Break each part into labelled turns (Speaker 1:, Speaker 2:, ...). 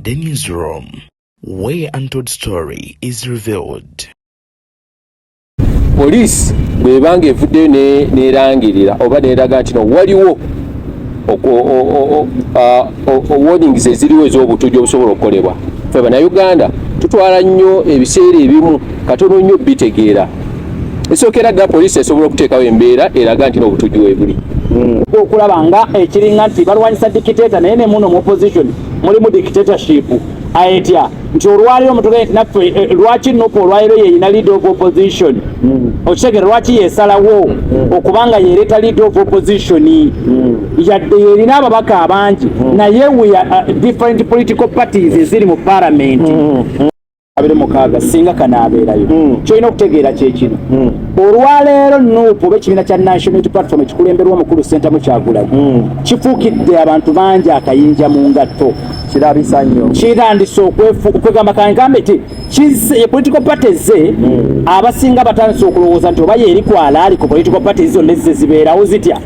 Speaker 1: The newsroom, where untold story is revealed.
Speaker 2: Police bwebanga evuddeyo nerangirira oba neraga nti no waliwo warnings eziriwo ez'obutujju obusobola okukolebwa. Ffe Bannayuganda tutwala nnyo ebiseera ebimu katono nnyo bitegeera. Esookera ddala poliisi esobola okuteekawo embeera eraga nti n'obutujju weebuli.
Speaker 3: Okulaba nga ekiringa nti balwanyisa dictator naye ne muno mu opposition mulimu dictatorship ayetya nti olwaliro mutugende nti naffe lwaki Nuupu olwaliro yeyina leader of opposition okitegere lwaki yesalawo okubanga yereeta leader of opposition yadde yerina ababaka abangi naye we are different political parties eziri mu parliament abiri mukaaga singa kanaabeerayo kyolina okutegeera kyekino olwaleero Nuupu oba ekibiina kya National Unity Platform ekikulemberwa omukulu Ssentamu Kyagulanyi kifuukidde abantu bangi akayinja mu ngatto
Speaker 4: kirabisa nnyo
Speaker 3: kirandise okwegamba kangambe ti political parties abasinga batandise okulowooza nti oba yeeri kwalaali ku political parties zonna zibeerawo zitya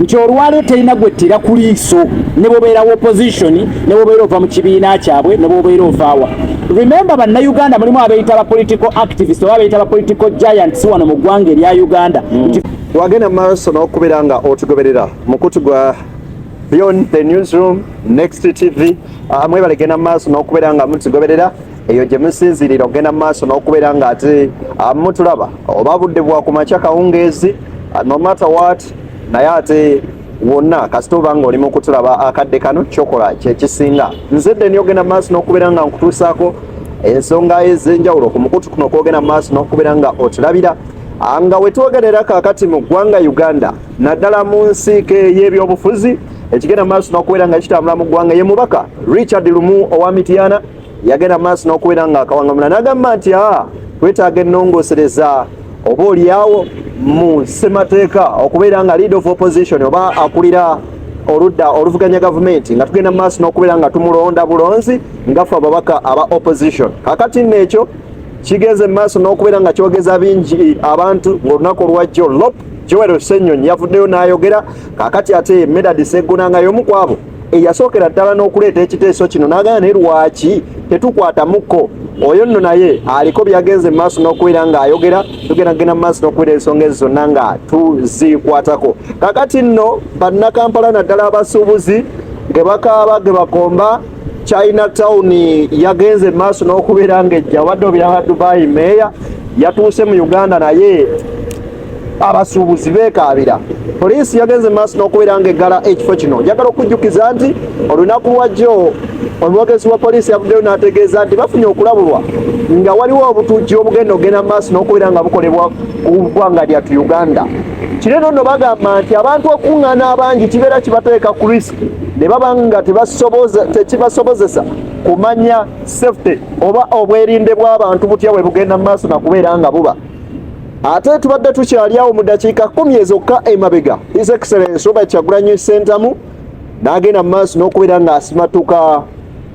Speaker 3: nti olwaleero terina gwettira ku liiso ne bwobeerawo opposition ne bwobeera ova mu kibiina kyabwe ne bwobeera ovaawa. Remember Bannayuganda mulimu abeeyita ba political activists oba abeeyita ba political giants wano mu ggwanga erya Uganda.
Speaker 4: Wagenda maaso n'okubeera nga otugoberera mukutu gwa Beyond the Newsroom, Next TV, mwebale genda maaso n'okubeera nga mutugoberera eyo gye musinzirira ogenda maaso n'okubeera nga ate mutulaba oba budde bwa ku makya kawungeezi no matter what naye ate wonna kasita oba nga oli mu kutulaba akadde kano kyokola kyekisinga nzedde ni ogenda maaso n'okubeera nga nkutuusaako ensonga ez'enjawulo ku mukutu kuno kwogenda maaso n'okubeera nga otulabira nga wetwogerera kaakati mu ggwanga Uganda naddala mu nsiike y'ebyobufuzi ekigenda maaso n'okubeera nga kitambula mu ggwanga ye mubaka Richard Lumu owa Mityana yagenda maaso n'okubeera nga akawangamula n'agamba nti twetaaga ennongoosereza oba olyawo mu ssemateeka okubeera nga leader of opposition oba akulira oludda oluvuganya gavumenti nga tugenda maaso n'okubeera nga tumulonda bulonzi ngaffe ababaka aba opposition. Kakati n'ekyo kigenze maaso n'okubeera nga kyogeza bingi abantu ng'olunaku olwajjo lop Joel Ssennyonyi yavuddeyo n'ayogera kakati ate Medad Sseggona nga y'omu ku abo eyasookera ddala n'okuleeta ekiteeso kino n'agamba naye lwaki tetukwatamuko oyo nno naye aliko byagenze maaso n'okubeera ng'ayogera tugenda maaso n'okubeera ensonga ezo zonna nga tuzikwatako. Kakati nno bannakampala naddala abasuubuzi ge bakaaba ge bakomba Chinatown yagenze maaso n'okubeera ng'ejja wadde obiraba Dubai meya yatuuse mu Uganda naye abasuubuzi beekaabira. Poliisi yagenze maaso n'okubeera ng'eggala ekifo kino. Njagala okujjukiza nti olunaku lwajjo omwogezi wa poliisi yavuddeyo n'ategeeza nti bafunye okulabulwa nga waliwo obutujju ogenda maaso n'okubeera nga bukolebwa ku ggwanga lyattu Uganda. Kino nno bagamba nti abantu okuŋŋaana abangi kibeera kibateeka ku risiki ne baba nga tekibasobozesa kumanya safety oba obwerinde bw'abantu butya bwe bugenda maaso nakubeera nga buba. Ate tubadde tukyali awo mu ddakiika 10 ezokka emabega His Excellency Robert Kyagulanyi Ssentamu n'agenda maaso n'okubeera ng'asimatuka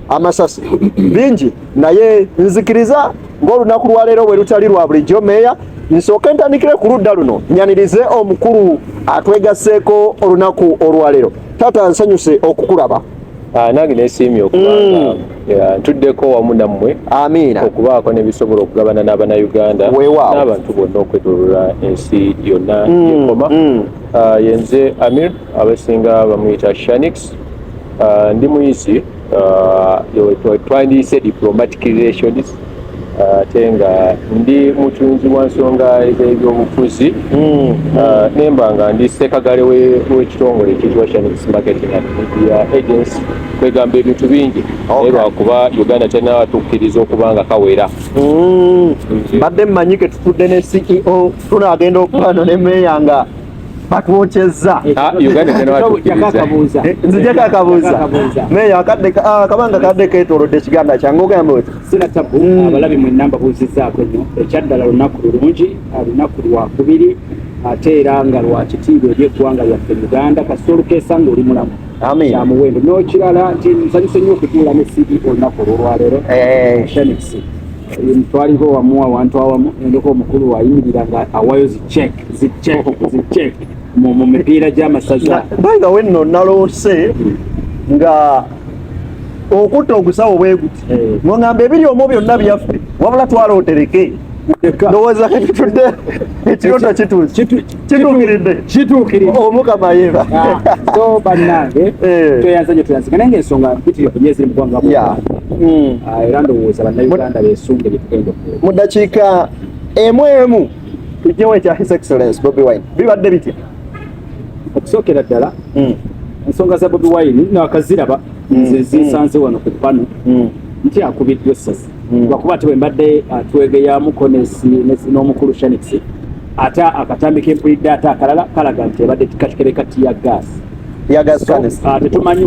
Speaker 4: amasasi bingi naye nzikiriza ng'olunaku lwaleero bwe lutali lwa bulijjo meeya nsooke ntandikire ku ludda luno nyanirize omukulu atwegasseeko olunaku olwaleero. Taata nsanyuse okukulaba.
Speaker 2: Nange neesiimye okubanga ntuddeko wamu nammwe
Speaker 4: amiina
Speaker 2: okubaako n'ebisobola okugabana n'Abannayuganda n'abantu bonna okwetooloola ensi yonna ekoma. Yenze Amir abasinga bamuyita Shanix ndi muyizi twandiyise diplomatic relations ate nga ndi mutunzi wa nsonga ez'ebyobufuzi nemba nga ndi ssekagale w'ekitongole ekiyitibwa Shanix Marketing and Media Agency kwegamba ebintu bingi naye lwakuba Uganda tenatukkiriza okuba nga kawera.
Speaker 4: Badde mmanyi ke tutudde ne CEO tunaagenda okubaano ne meeya nga batwokyezza nzijjako akabuuza meeya akabanga kadde keetoolodde ekiganiro kyange ogamba oti
Speaker 3: sina tabu abalabi mwenna mbabuuzizzaako nnyo ekyaddala lunaku lulungi lunaku lwakubiri ate era nga lwa kitiibwa eri eggwanga lyaffe Uganda kasita olukeesa ng'oli mulamu kyamuwendo n'ekirala nti nsanyuse nnyo okutuula ne CEO olunaku olwolwaleero Shanix twaliwo wamu awantu awamu endeko omukulu wayimirira nga awayo zicheck mu mipiira gy'amasaza
Speaker 4: banga wenno naloose nga okutta ogusawo bwe guti ng'ogamba ebiri omwo byonna byaffe wabula twala otereke ndowooza kitudde ekiroto kituukiridde omukama yeba
Speaker 3: so bannange tweyanzanye tuyanzika naye ng'ensonga mpitire ku nyezi mu ggwanga era ndowooza bannayuganda beesunge bye tugenda okukola
Speaker 4: mu ddakiika emu tujjewo ekya his excellence Bobi Wine bibadde bitya
Speaker 3: okusookera ddala ensonga za Bobi Wine nakaziraba nze zisanze wano ku pano nti akubiddwa essasi lwakuba ati bwe mbadde twegeyamuko n'omukulu Shanix ate akatambi k'empulidde ate akalala kalaga nti ebadde katekerekati ya gas tetumanyi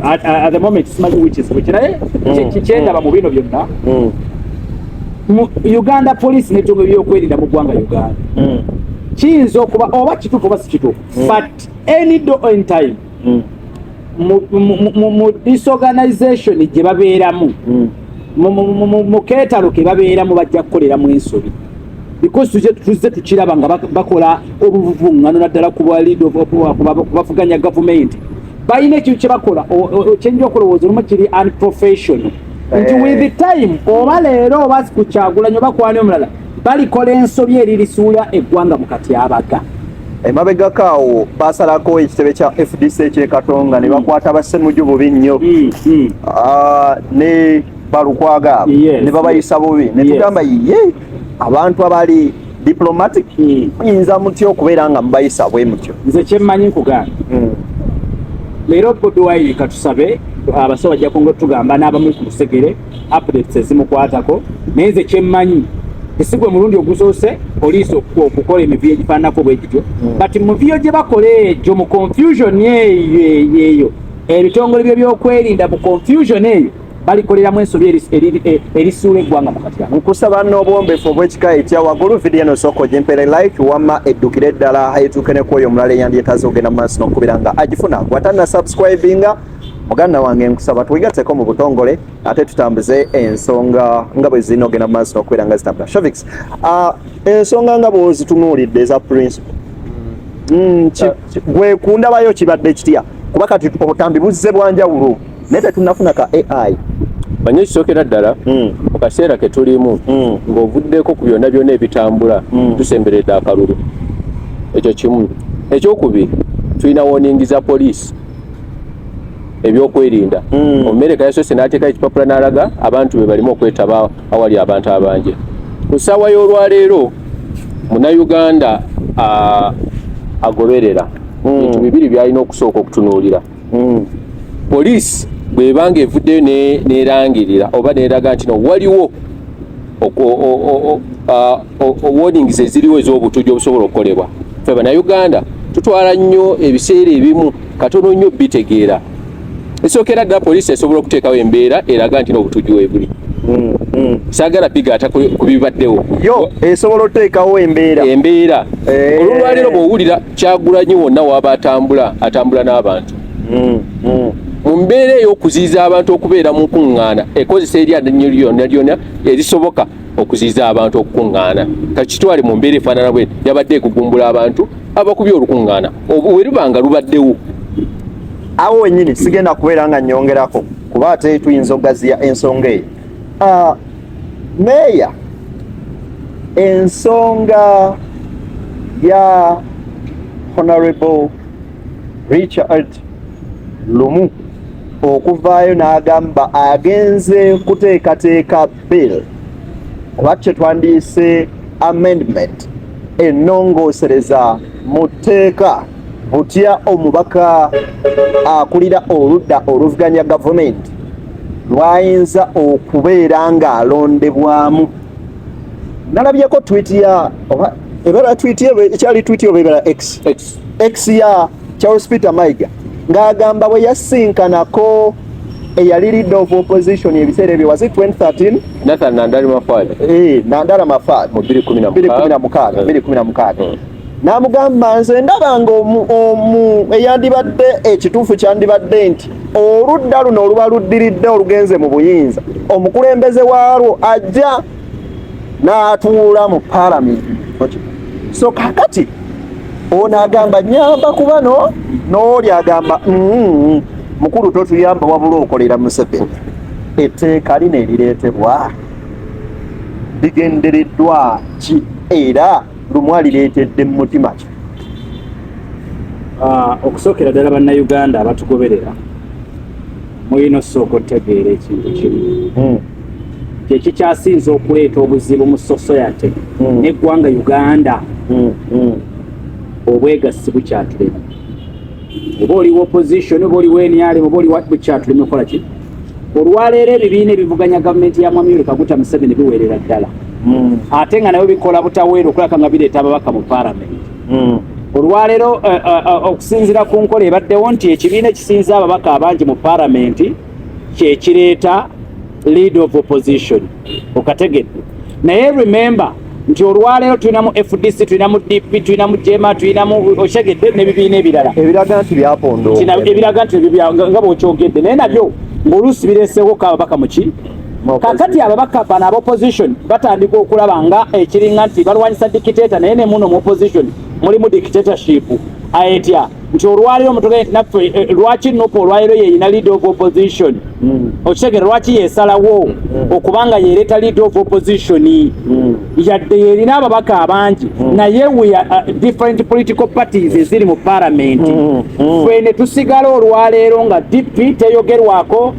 Speaker 3: at the moment simanyi which is which naye kyendaba mu bino byonna Uganda police n'ebitundu by'okwerinda mu ggwanga Uganda kiyinza okuba oba kituufu oba si kituufu but any time mu disorganization gye babeeramu mu keetalo ke babeeramu bajja kukoleramu ensobi because tuzze tukiraba nga bakola obuvuvuŋŋano naddala ku bavuganya gavumenti balina ekintu kye bakola kyenja okulowooza olumu kiri unprofessional nti with the time oba leero oba ku Kyagulanyi oba kwani omulala balikola ensobi eririsuula eggwanga mu katyabaga
Speaker 4: emabegako awo basalako ekitebe kya FDC ekyekatonga ne bakwata bassemuju bubi nnyo ne balukwaga abo ne babayisa bubi ne tugamba ye abantu abali diplomatic muyinza mutya okubeera nga mubayisa bwe mutyo
Speaker 3: nze kyemmanyi nkugamba leero Bobi Wine katusabe abasawo bajja kunga tugamba n'abamu ku lusegere updates ezimukwatako naye nze kyemmanyi esigwe mulundi ogusoose poliisi okukola emiviyo egifaananako bwe gityo but mu viyo gye bakola egyo mu confusion eyo ebitongole byo byokwerinda mu confusion eyo balikoleramu ensobi erisuula eggwanga mu katya
Speaker 4: nkusaba n'obwombeefu obw'ekika ekya waggulu vidiyo eno sooka ogimpere like wamma eddukire ddala etuuke ne kwoyo omulala eyandyetaaze ogenda mu maaso n'okubira nga agifuna bw'atanna subscribinga muganda wange nkusaba tuyigatteko mu butongole ate tutambuze ensonga nga bwe zirina ogenda mu maaso n'okubira nga zitambula Shavix ensonga nga bw'ozitunuulidde eza principle gwe kundabayo kibadde kitya kuba kati obutambi buzze bwanjawulo naye tetunnafuna ka AI
Speaker 2: manye kisookera ddala mu kaseera ke tulimu ng'ovuddeko ku byonna byonna ebitambula tusemberedde akalulu ekyo kimu ekyokubiri tulina warning za poliisi ebyokwerinda omumereka yasoose n'ateeka ekipapula n'alaga abantu be balimu okwetaba awali abantu abangi ku ssaawa y'olwaleero munnayuganda agoberera bintu bibiri byalina okusooka okutunuulira poliisi bw'ebanga evuddeyo n'erangirira oba n'eraga nti no waliwo warnings eziriwo ez'obutujju obusobola okukolebwa ffe bannayuganda tutwala nnyo ebiseera ebimu katono nnyo bitegeera esookera ddala poliisi esobola okuteekawo embeera eraga nti n'obutujju webuli saagala bigaata ku bibaddewo
Speaker 4: yo esobola okuteekawo embeera
Speaker 2: olwaliro bw'owulira Kyagulanyi wonna waaba atambula n'abantu mu mbeera ey'okuziyiza abantu okubeera mu nkuŋŋaana ekozesa eryanyo lyonna erisoboka okuziyiza abantu okukuŋŋaana kakitwale mu mbeera efaanana bwe yabadde ekugumbula abantu abakubye olukuŋŋaana we lubanga lubaddewo
Speaker 4: awo wennyini sigenda kubeera nga nnyongerako kuba ate tuyinza okugaziya ensonga eyo meeya ensonga ya Honorable Richard Lumu okuvaayo n'agamba agenze kuteekateeka bill oba kye twandiise amendment ennongoosereza mu tteeka butya omubaka akulira oludda oluvuganya gavumenti lwayinza okubeera ng'alondebwamu nalabyeko tweet ya oba ebera tweet ekyali tweet oba ebera x ya Charles Peter Mayiga ng'agamba bwe yasinkanako eyali leader of opposition ebiseera ebyo was it 2013
Speaker 2: Nathan Nandala Mafwali
Speaker 4: Nandala Mafwali mu 2016 n'amugamba nze ndaba nga eyandibadde ekituufu kyandibadde nti oludda luno oluba luddiridde olugenze mu buyinza omukulembeze waalwo ajja n'atuula mu paalamenti so kakati ono agamba nyamba ku bano n'oli agamba mukulu totuyamba wabula okolera Museveni. Etteeka lino erireetebwa ligendereddwa ki era lumu alireetedde mu mutima ki?
Speaker 3: Okusookera ddala bannayuganda abatugoberera mulina osooka otegeera ekintu kimu kyekikyasinza okuleeta obuzibu mu society n'eggwanga Uganda. Obwegassi bukyatulema, oba oliwo opposition oba oliwo NRM oba oliwo bukyatulema okola ki? Olwaleero ebibiina ebivuganya gavumenti ya Mwami Yoweri Kaguta Museveni biweerera ddala, ate nga nabyo bikola butaweera okulaka nga bireeta ababaka mu paalamenti. Olwaleero okusinziira ku nkola ebaddewo nti ekibiina ekisinza ababaka abangi mu paalamenti kyekireeta leader of opposition. Okategedde naye remember nti olwaleero tulinamu FDC, tulinamu DP, tulinamu JMA, tulinamu oshegedde n'ebibiina ebirala
Speaker 4: ebiraga nti byapondo,
Speaker 3: ebiraga nti nga bw'okyogedde, naye nabyo ng'oluusi bireeseeko ababaka muki. Kakati ababaka bano ab'opposition batandika okulaba nga ekiringa nti balwanyisa dictator, naye ne muno mu opposition mulimu dictatorship. Ayetya nti olwaleero mutoge naffe lwaki Nuupu olwaleero yeyina leader of opposition. Okitegeera lwaki yeesalawo okubanga yeereeta leader of opposition yadde yerina ababaka abangi naye we are different political parties eziri mu parliament. Ffe ne tusigala olwaleero nga DP teyogerwako,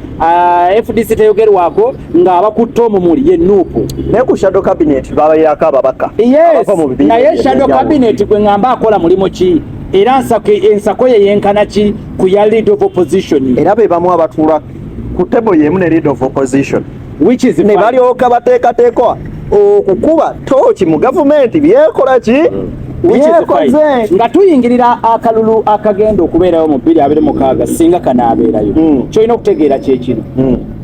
Speaker 3: FDC teyogerwako, ng'abakutte omumuli ye Nuupu.
Speaker 4: naye ku shadow cabinet babayirako ababaka.
Speaker 3: Yes, naye shadow cabinet gwe ngamba akola mulimu ki? Era ensako ye yenkana ki ku ya leader of opposition?
Speaker 4: Era be bamu abatuula ku table yemu ne leader of opposition,
Speaker 3: which is
Speaker 4: ne balyoka bateekateekwa okukuba tooki mu gavumenti byekola ki byekoze.
Speaker 3: Nga tuyingirira akalulu akagenda okubeerayo mu 2026 singa kanaabeerayo. Kyolina okutegeera kyekino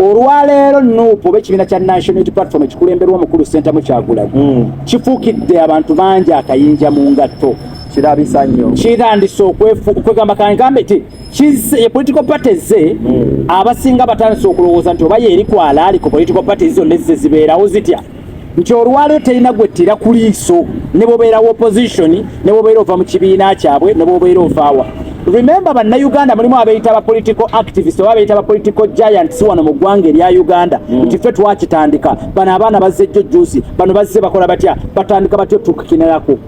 Speaker 3: olwaleero Nuupu oba ekibiina kya National Unity Platform ekikulemberwa omukulu Ssentamu Kyagulanyi kifuukidde abantu bangi akayinja mu ngatto.
Speaker 4: Kirabisa nnyo,
Speaker 3: kirandise okwegamba kangambe ti political parties abasinga batandise okulowooza nti oba yeeri kwalaali ku political parties zonna zibeerawo zitya, nti olwaleero terina gwettira ku liiso ne bwobeerawo opposition, ne bwobeera ova mu kibiina kyabwe, ne bwobeera ovaawa. Remember bannayuganda mulimu abeeyita ba political activists oba abeeyita ba political giants wano mu ggwanga erya Uganda nti ffe twakitandika, bano abaana bazze jjojjuusi, bano bazze bakola batya, batandika batyo tukikinirako.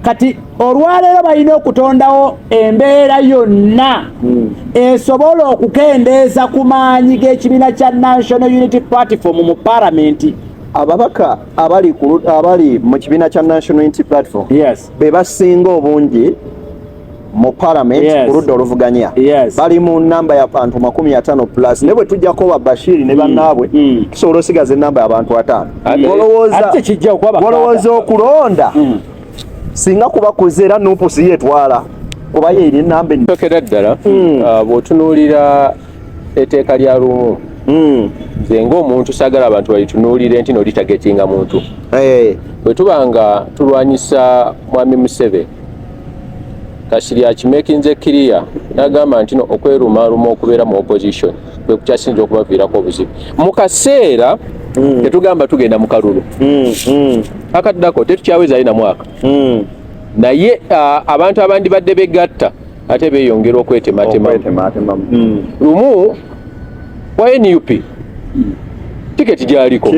Speaker 3: Kati olwaleero balina okutondawo embeera yonna esobola okukendeeza ku maanyi g'ekibiina kya National Unity Platform mu paalamenti.
Speaker 4: ababaka abali mu kibiina kya National Unity Platform be basinga obungi mu parliament ku ludda oluvuganya bali mu namba y'abantu 50 plus, ne bwe tujjako ba Bashir ne bannaabwe tusobola osigaza ennamba y'abantu 5. Olowooza okulonda singa kuba kuzeera Nuupu si yetwala kuba ye eri nnamba
Speaker 2: ennyo ddala. Bw'otunuulira etteeka lya lumu, nze ng'omuntu saagala abantu balitunuulire nti nolitagetinga muntu. Bwe tuba nga tulwanyisa Mwami Museveni Kasirye akimekinze clear n'agamba nti okwerumaaluma okubeera mu opposition kwe kukyasinza okubaviirako obuzibu mu kaseera tetugamba tugenda mu kalulu akaddako tetukyaweza alina mwaka naye abantu abandi badde begatta ate beeyongera okwetematema lumu wa NUP tiketi gyaliko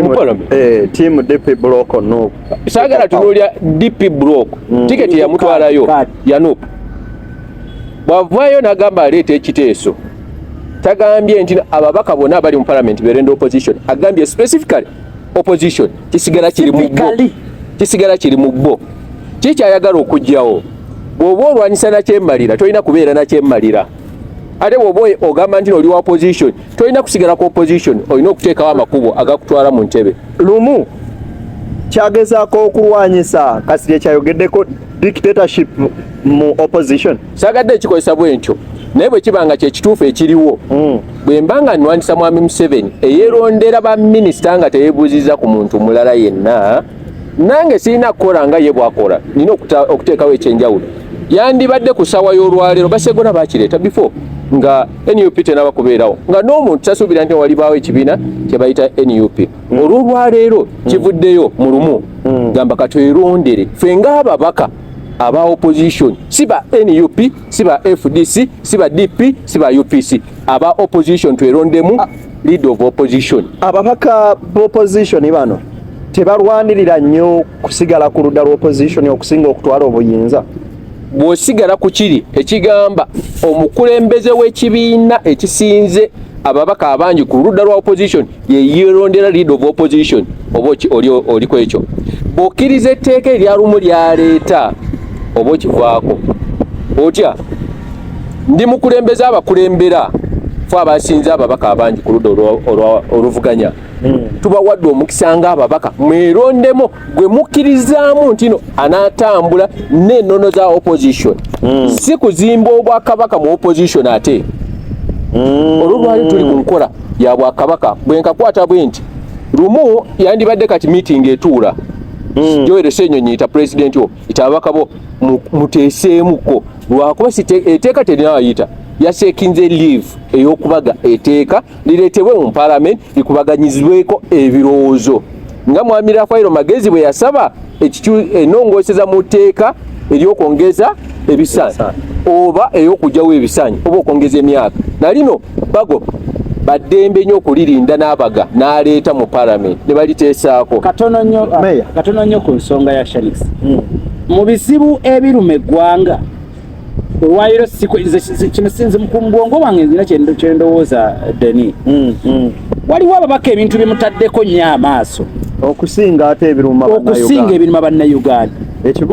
Speaker 4: team DP block no
Speaker 2: saagala tunuulya DP block tiketi yamutwalayo ya Nuupu bwavaayo n'agamba aleeta ekiteeso tagambye nti ababaka bonna abali mu parliament berenda opposition, agambye specifically opposition kisigala kiri mu bo kikyayagala okugyawo. Bw'oba olwanyisa nakyemmalira tolina kubeera nakyemmalira, ate bw'oba ogamba nti oli wa opposition tolina kusigala ku opposition, olina okuteekawo amakubo agakutwala mu ntebe.
Speaker 4: Lumu kyagezaako okulwanyisa Kasirye kyayogeddeko dictatorship mu opposition.
Speaker 2: Saagadde ekikozesa bwentyo naye bwe kibanga kyekituufu ekiriwo bwe mbanga nnwanyisa Mwami Museveni eyeerondera baminisita nga teyeebuuziza ku muntu mulala yenna, nange sirina kukola nga ye bwakola, nina okuteekawo ekyenjawulo. Yandibadde ku ssaawa y'olwaleero Basegona baakireeta before nga NUP tenaba kubeerawo, nga n'omuntu tasuubira nti walibaawo ekibiina kye bayita NUP. Olw'olwaleero kivuddeyo mu lumu gamba katwerondere ffe ng'ababaka aba opposition siba NUP siba FDC siba DP siba UPC aba opposition twerondemu leader of opposition.
Speaker 4: Ababaka opposition bano tebalwanirira nnyo kusigala ku ludda lw'opposition okusinga okutwala obuyinza.
Speaker 2: Bw'osigala ku kiri ekigamba omukulembeze w'ekibiina ekisinze ababaka abangi ku ludda lwa opposition ye yeerondera leader of opposition oba oliko ekyo. Bw'okkiriza etteeka eryalumu lyaleeta oba okivaako otya ndi mukulembeze abakulembera fe abasinze ababaka abangi ku ludda oluvuganya tubawadde omukisa ng'ababaka mwerondemu gwe mukkirizaamu nti no anaatambula n'ennono za opposition si kuzimba obwakabaka mu opposition ate olwali tuli ku nkola ya bwakabaka bwe nkakwata bwe nti lumu yandibadde kati meeting etuula Joel Ssenyonyi yita president wo yita ababaka bo muteeseemuko lwakuba etteeka terinaayita yaseekinze leave ey'okubaga etteeka lireetebwe mu parliament likubaganyizibweko ebirowoozo nga mwami Rafael Magezi bwe yasaba ennongooseza mu tteeka ery'okwongeza ebisaanyi oba ey'okugyawo ebisaanyi oba okwongeza emyaka nalino bago baddembe nnyo okulirinda n'abaga n'aleeta mu parliament ne baliteesaako.
Speaker 3: Katono nnyo ku nsonga ya Shanix mu bizibu ebiruma eggwanga olwaliro kino sinzi mu bwongo bwange nzina kyendowooza Deni waliwo ababaka ebintu bimutaddeko nnyo amaaso
Speaker 4: okusinga ate ebiruma
Speaker 3: bannayuganda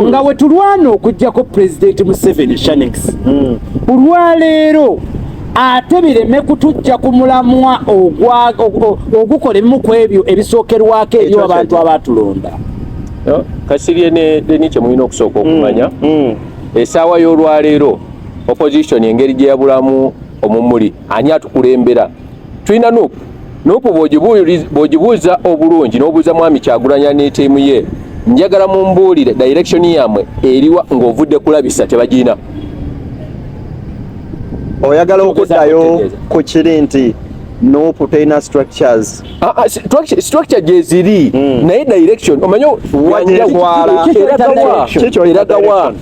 Speaker 3: nga we tulwana okuggyako President Museveni Shanix olwaleero ate bireme kutujja ku mulamwa ogukola ebimu ku ebyo ebisookerwako eri abantu abaatulonda.
Speaker 2: Kasirye ne kye mulina okusooka okumanya essaawa y'olwaleero opposition engeri gye yabulamu omumuli ani atukulembera tulina nupu bw'ogibuuza obulungi n'obuuza mwami Kyagulanyi ne ttiimu ye njagala mumbuulire direction yammwe eriwa ng'ovudde kulabisa tebagina.
Speaker 4: Oyagala okuddayo ku kiri nti Nuupu terina structures
Speaker 2: structure gye ziri naye direction omanyi eragawa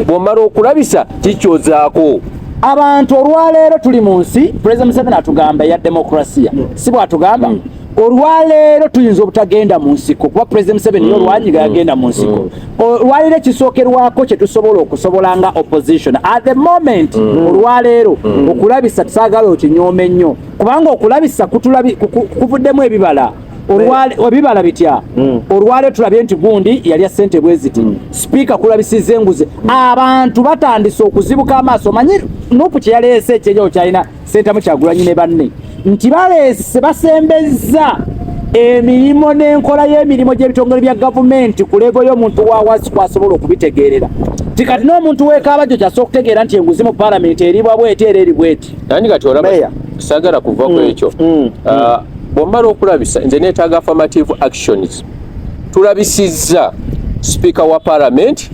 Speaker 2: bw'omala okulabisa kikyozaako
Speaker 3: abantu. Olwaleero tuli mu nsi President Museveni atugamba ya demokrasiya si bw'atugamba olwaleero tuyinza obutagenda mu nsiko kuba President Museveni y'olwanyiga yagenda mu nsiko olwaleero ekisookerwako kye tusobola okusobola nga opposition at the moment olwaleero okulabisa tusaagala okinyoome nnyo kubanga okulabisa kuvuddemu ebibala ebibala bitya olwaleero tulabye nti gundi yalya ssente bwe ziti sipiika kulabisiza enguzi abantu batandise okuzibuka amaaso omanyi Nuupu kye yaleese ekyenyawo kyalina Ssentamu Kyagulanyi ne banne nti baleese basembezza emirimu n'enkola y'emirimu gy'ebitongole bya gavumenti ku leego y'omuntu wa wansi kwasobola okubitegeerera tikati n'omuntu w'ekaabajjo kyasooka okutegeera nti enguzi mu paalamenti eribwa bweti era eri bweti
Speaker 2: nani kati olaba saagala kuva ku ekyo bw'omala okulabisa nze neetaaga affirmative actions tulabisizza sipiika wa paalamenti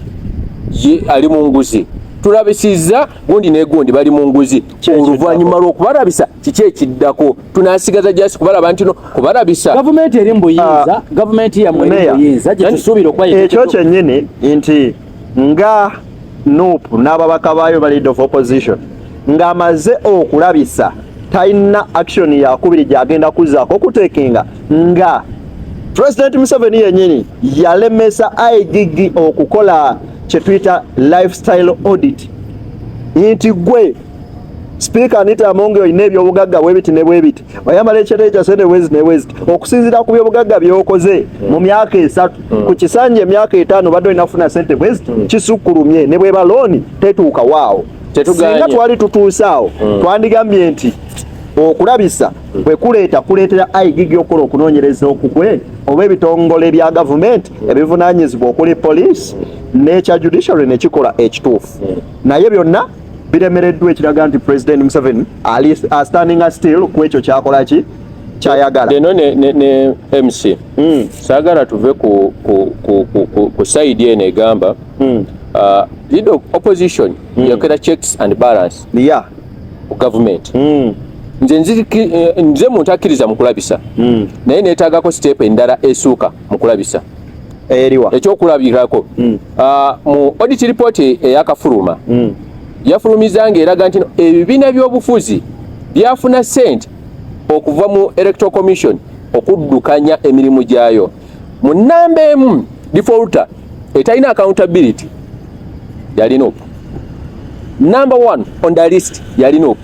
Speaker 2: ali mu nguzi tulabisizza gundi ne gundi bali mu nguzi oluvannyuma lw'okubalabisa kiki ekiddako tunaasigaza jasi kubalaba nti no kubalabisa
Speaker 3: gavumenti eri mu buyinza gavumenti yammwe eri mu buyinza gye tusuubira okuba
Speaker 4: ekyo kyennyini nti nga Nuupu n'ababaka baayo ba leader of opposition ng'amaze okulabisa talina action yakubiri gy'agenda kuzzaako okuteekinga nga President Museveni yennyini yalemesa IGG okukola kye tuyita lifestyle audit nti gwe Speaker Anita Amonge oyina ebyobugagga bwebiti ne bwebiti oyambala ekyeteeyi kya sente bwezi ne bweziti okusinziira ku byobugagga byokoze mu myaka 3 ku kisanja emyaka 5 badde olina sente bweziti kisukkulumye ne bweba looni tetuuka waawo singa twali tutuusaawo twandigambye nti okulabisa bwe kuleetera IGG okukola okunoonyereza okukwe oba ebitongole bya gavumenti ebivunaanyizibwa okuli police n'ekya judiciary ne kikola ekituufu naye byonna biremereddwa ekiraga nti President Museveni ali standing still ku ekyo kyakola ki kyayagala.
Speaker 2: Leno ne MC saagala tuve ku side eno egamba leader of opposition yokera checks and balance ku government nze muntu akkiriza mu kulabisa naye neetaagako step endala esuuka mu kulabisa
Speaker 4: eriwa
Speaker 2: ekyokulabirako mu audit report eyakafuluma yafulumiza ng'eraga nti ebibiina by'obufuzi byafuna ssente okuva mu electoral commission okuddukanya emirimu gyayo mu nnamba emu defaulter etalina accountability yalina opo number 1 on the list yalina opo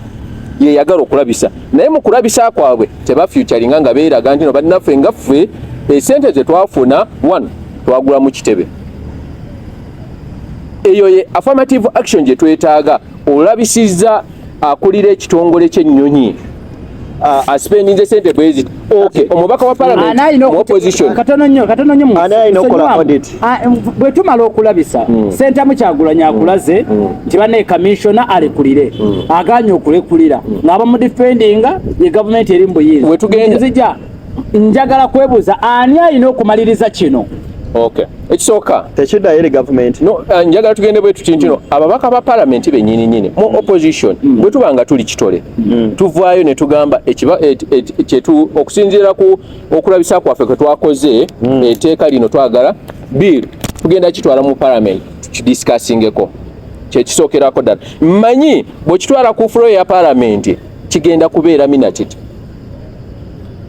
Speaker 2: yeyagala okulabisa naye mu kulabisa kwabwe tebafyucaringa nga beeraga nti no bannaffe nga ffe esente zetwafuna 1 twagula mu kitebe eyo ye affirmative action gye twetaaga olabisizza akulira ekitongole ky'ennyonyi aspendinze sente bwezit okay omubaka wa parliament mu opposition
Speaker 3: katono nnyo
Speaker 4: ana okola audit
Speaker 3: bwe tumala okulabisa sente mu Kyagulanyi akulaze nti banne commissioner alekulire aganye okulekulira ng'aba mu defendinga ye government eri mbuyinza
Speaker 2: bwe tugenda
Speaker 3: nzija njagala kwebuuza ani alina okumaliriza kino
Speaker 2: okay ekisooka
Speaker 4: tekiddayo eri government
Speaker 2: no njagala tugende bwe tuti ntino ababaka ba parliament bennyini mu opposition bwe tubanga tuli kitole tuvaayo ne tugamba kyetu okusinziira ku okulabisa kwaffe kwe twakoze etteeka lino twagala bill tugenda kitwala mu parliament tukidiscussingeko kyekisookerako ddala mmanyi bw'okitwala ku floor ya parliament kigenda kubeera minated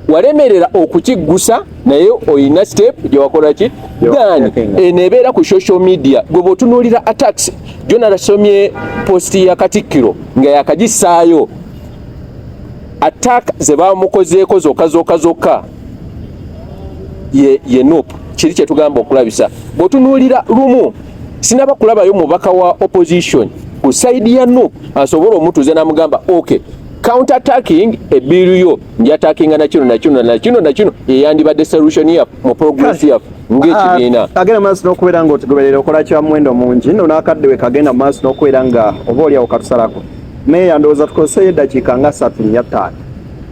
Speaker 2: walemerera okukiggusa naye oyina step gyewakola ki then enebeera ku social media gwe bw'otunuulira attacks jona nasomye posti ya Katikkiro nga yakagisaayo attack ze bamukozeeko zokka ye nope kiri kye tugamba okulabisa bw'otunuulira lumu sinaba kulabayo mubaka wa opposition ku side ya nope asobola omutuuze n'amugamba okay counter attacking ebiru yo njatakinga na kino eyandibadde solution ya mu progress ya ng'ekibiina
Speaker 4: agenda maaso n'okubeera nga otugoberera okola kya muwendo mungi nno n'akadde we kagenda maaso n'okubeera nga oba oliawo katusalako meya ndowooza tukoseyo eddakiika nga 3-5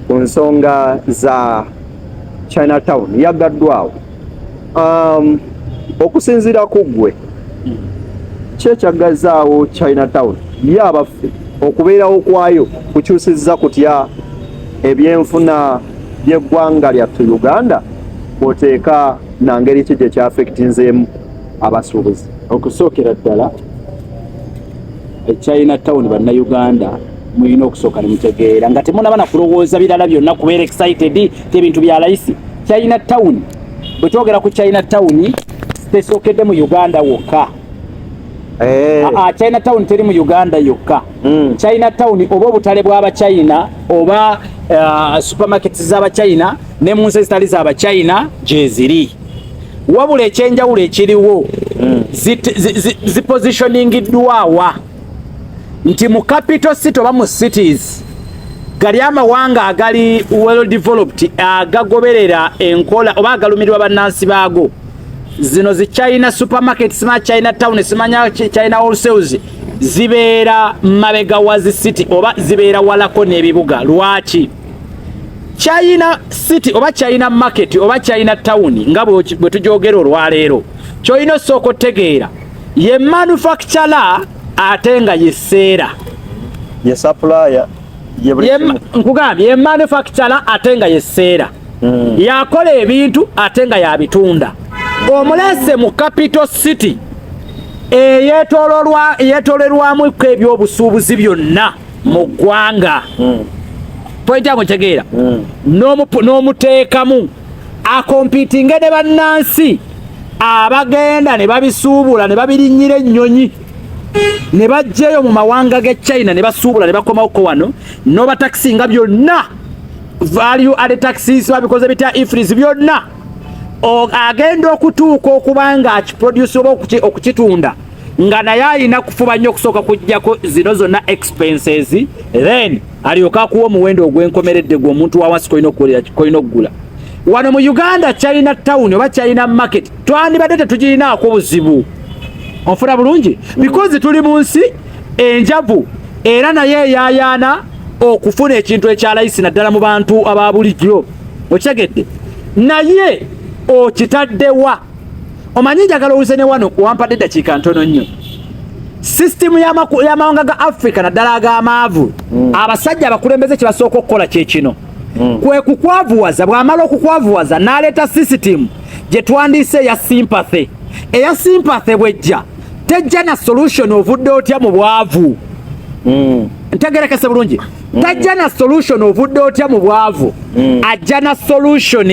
Speaker 4: ku nsonga za Chinatown yaggaddwawo okusinziira ku ggwe kyekyagazaawo Chinatown yabaffe okubeerawo kwayo kukyusizza kutya ebyenfuna by'eggwanga lyattu Uganda oteeka na ngeri ki gye kyaffectinzeemu abasuubuzi
Speaker 3: okusookera ddala Chinatown bannayuganda mulina okusooka ne mutegeera nga temunaba na kulowooza birala byonna kubeera excited ebintu bya layisi Chinatown bwe twogera ku Chinatown tesookedde mu Uganda wokka Chinatown teri mu Uganda yokka Chinatown oba obutale bw'Abachina oba supermarkets z'Abachina ne mu nsi ezitali z'Abachina gye ziri wabula ekyenjawulo ekiriwo zipositioningiddwawa nti mu capital city oba mu cities gali amawanga agali well developed agagoberera enkola oba agalumirwa bannansi baago zino zi China supermarkets na Chinatown simanya China wholesales zibeera mabega wa zi city oba zibeera walako n'ebibuga lwaki China city oba China market oba China town nga bwe tujogera olwaleero kyoyina soko otegeera ye manufacturer ate nga yeseera
Speaker 4: ye supplier
Speaker 3: nkugambye ye manufacturer ate nga yeseera yakola ebintu ate nga yabitunda omulese mu capital city eyetolerwamu ebyobusuubuzi byonna mu ggwanga point yangu ntegeera n'omuteekamu akompitinge ne bannansi abagenda ne babisuubula ne babirinnyira ennyonyi ne bajjayo mu mawanga ge China ne basuubula ne bakomako wano n'obatakisinga byonna value added taxes babikoze bitya ifris byonna agenda okutuuka okuba nga akiproduce oba okukitunda nga naye alina kufuba nnyo okusooka kujjako zino zonna expenses then alyoka akuwa omuwendo ogw'enkomeredde gwe omuntu wawansi koyina okugula wano mu Uganda China town oba China market twandibadde tetugirinaako buzibu onfuna bulungi because tuli mu nsi enjavu era naye eyayaana okufuna ekintu ekyalayisi naddala mu bantu aba bulijjo okitegedde naye okitaddewa omanyi njagala owulize ne wano wampadde eddakiika ntono nnyo sisitimu y'amawanga ga Africa naddala ag'amaavu abasajja abakulembeze kye basooka okukola kye kino kwe kukwavuwaza bw'amala okukwavuwaza n'aleeta sisitimu gye twandiise eya sympathy. Eya sympathy bwejja tejja na solution ovudde otya mu bwavu. Ntegerekese bulungi. Tajja na solution ovudde otya mu bwavu. Ajja na solution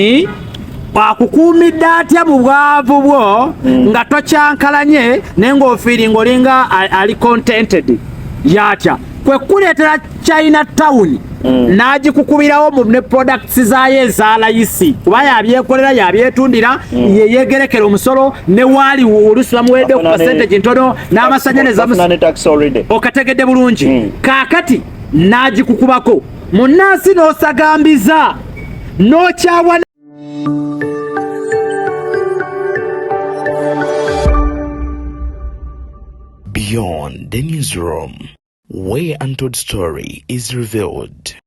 Speaker 3: akukuumidde atya mu bwavu bwo nga tokyankalanye naye ng'ofiiringa olinga ali contented yatya. Kwe kuleetera China Town n'agikukubirawo ne products zaayo eza layisi kuba yabyekolera yabyetundira yeyegerekera omusolo ne waali oluusi bamuwedde ku percentage ntono n'amasanyalaze okategedde bulungi. Kaakati n'agikukubako munnansi n'osagambiza n'okyawa.
Speaker 1: Beyond the newsroom, where untold story is revealed.